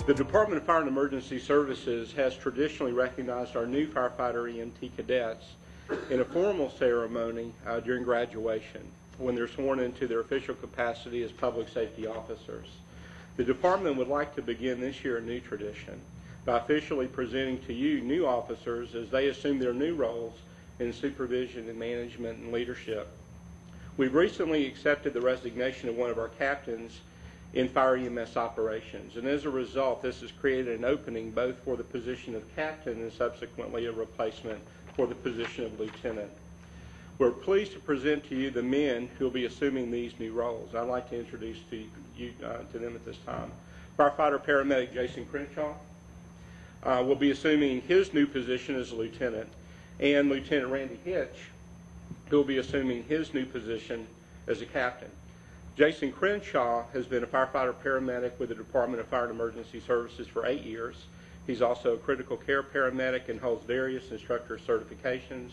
The Department of Fire and Emergency Services has traditionally recognized our new firefighter EMT cadets in a formal ceremony during graduation when they're sworn into their official capacity as public safety officers. The department would like to begin this year a new tradition by officially presenting to you new officers as they assume their new roles in supervision and management and leadership. We've recently accepted the resignation of one of our captains in fire EMS operations, and as a result this has created an opening both for the position of captain and subsequently a replacement for the position of lieutenant. We're pleased to present to you the men who will be assuming these new roles. I'd like to introduce to them at this time. Firefighter paramedic Jason Crenshaw will be assuming his new position as a lieutenant, and Lieutenant Randy Hitch, who will be assuming his new position as a captain. Jason Crenshaw has been a firefighter paramedic with the Department of Fire and Emergency Services for 8 years. He's also a critical care paramedic and holds various instructor certifications.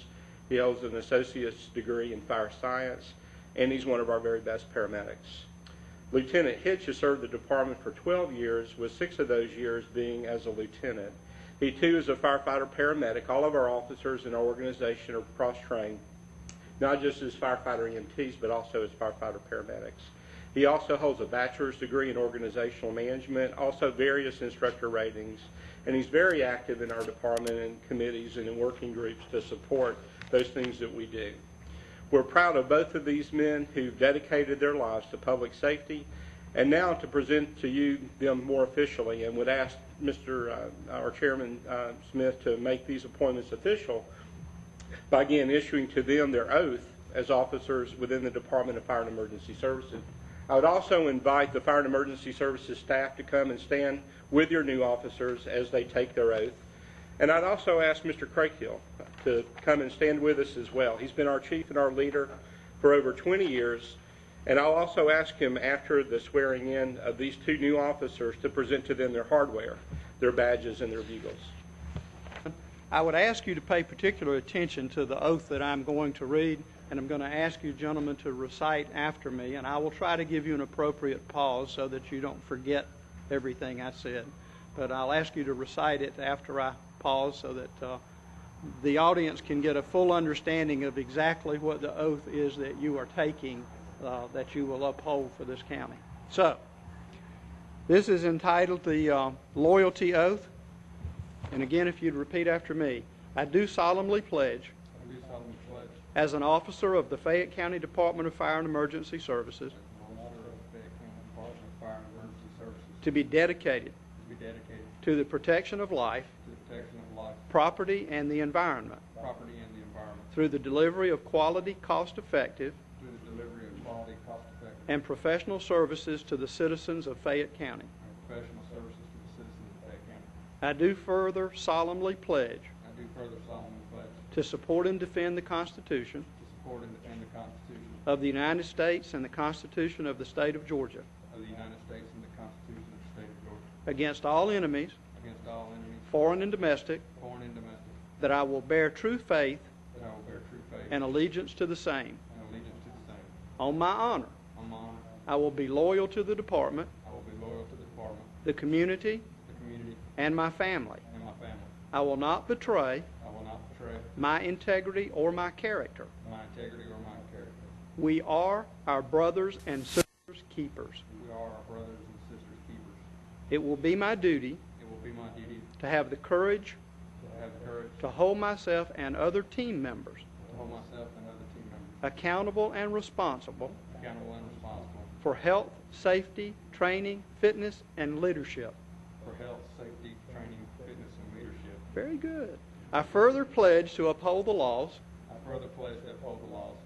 He holds an associate's degree in fire science, and he's one of our very best paramedics. Lieutenant Hitch has served the department for 12 years, with 6 of those years being as a lieutenant. He too is a firefighter paramedic. All of our officers in our organization are cross-trained, not just as firefighter EMTs, but also as firefighter paramedics. He also holds a bachelor's degree in organizational management, also various instructor ratings, and he's very active in our department and committees and in working groups to support those things that we do. We're proud of both of these men who've dedicated their lives to public safety, and now to present to you them more officially, and would ask our Chairman Smith to make these appointments official by again issuing to them their oath as officers within the Department of Fire and Emergency Services. I would also invite the Fire and Emergency Services staff to come and stand with your new officers as they take their oath. And I'd also ask Mr. Craighill to come and stand with us as well. He's been our chief and our leader for over 20 years. And I'll also ask him after the swearing in of these 2 new officers to present to them their hardware, their badges, and their bugles. I would ask you to pay particular attention to the oath that I'm going to read, and I'm going to ask you gentlemen to recite after me, and I will try to give you an appropriate pause so that you don't forget everything I said. But I'll ask you to recite it after I pause so that the audience can get a full understanding of exactly what the oath is that you are taking, that you will uphold for this county. So, this is entitled the Loyalty Oath. And again, if you'd repeat after me. I do solemnly pledge, as an officer of the Fayette County Department of Fire and Emergency Services, to be dedicated to the protection of life, property, and the environment, through the delivery of quality, cost-effective, and professional services to the citizens of Fayette County. I do further solemnly pledge to support and defend the Constitution of the United States and the Constitution of the State of Georgia against all enemies, foreign and domestic, that I will bear true faith and allegiance to the same. On my honor, I will be loyal to the department, the community, and my family. I will not betray my integrity or my character. We are our brothers and sisters keepers. It will be my duty to have the courage to hold myself and other team members accountable and responsible for health, safety, training, fitness, and leadership. Very good. I further pledge to uphold the laws,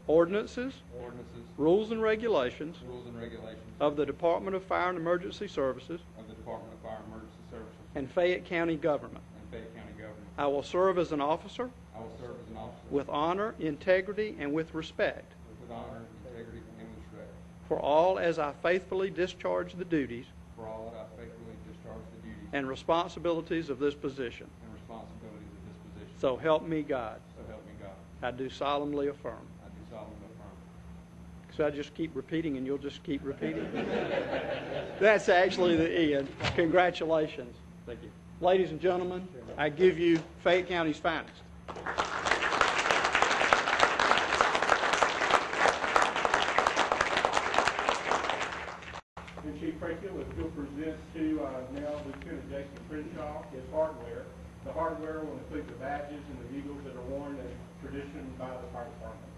ordinances, rules and regulations of the Department of Fire and Emergency Services and Fayette County government. I will serve as an officer with honor, integrity, and with respect for all as I faithfully discharge the duties and responsibilities of this position. So help me God. I do solemnly affirm. So I just keep repeating and you'll just keep repeating. That's actually the end. Congratulations. Thank you. Ladies and gentlemen, I give you Fayette County's finest. And Chief Crenshaw, if you'll present to now Lieutenant Jason Crenshaw his hardware. The hardware will include the badges and the bugles that are worn as tradition by the fire department.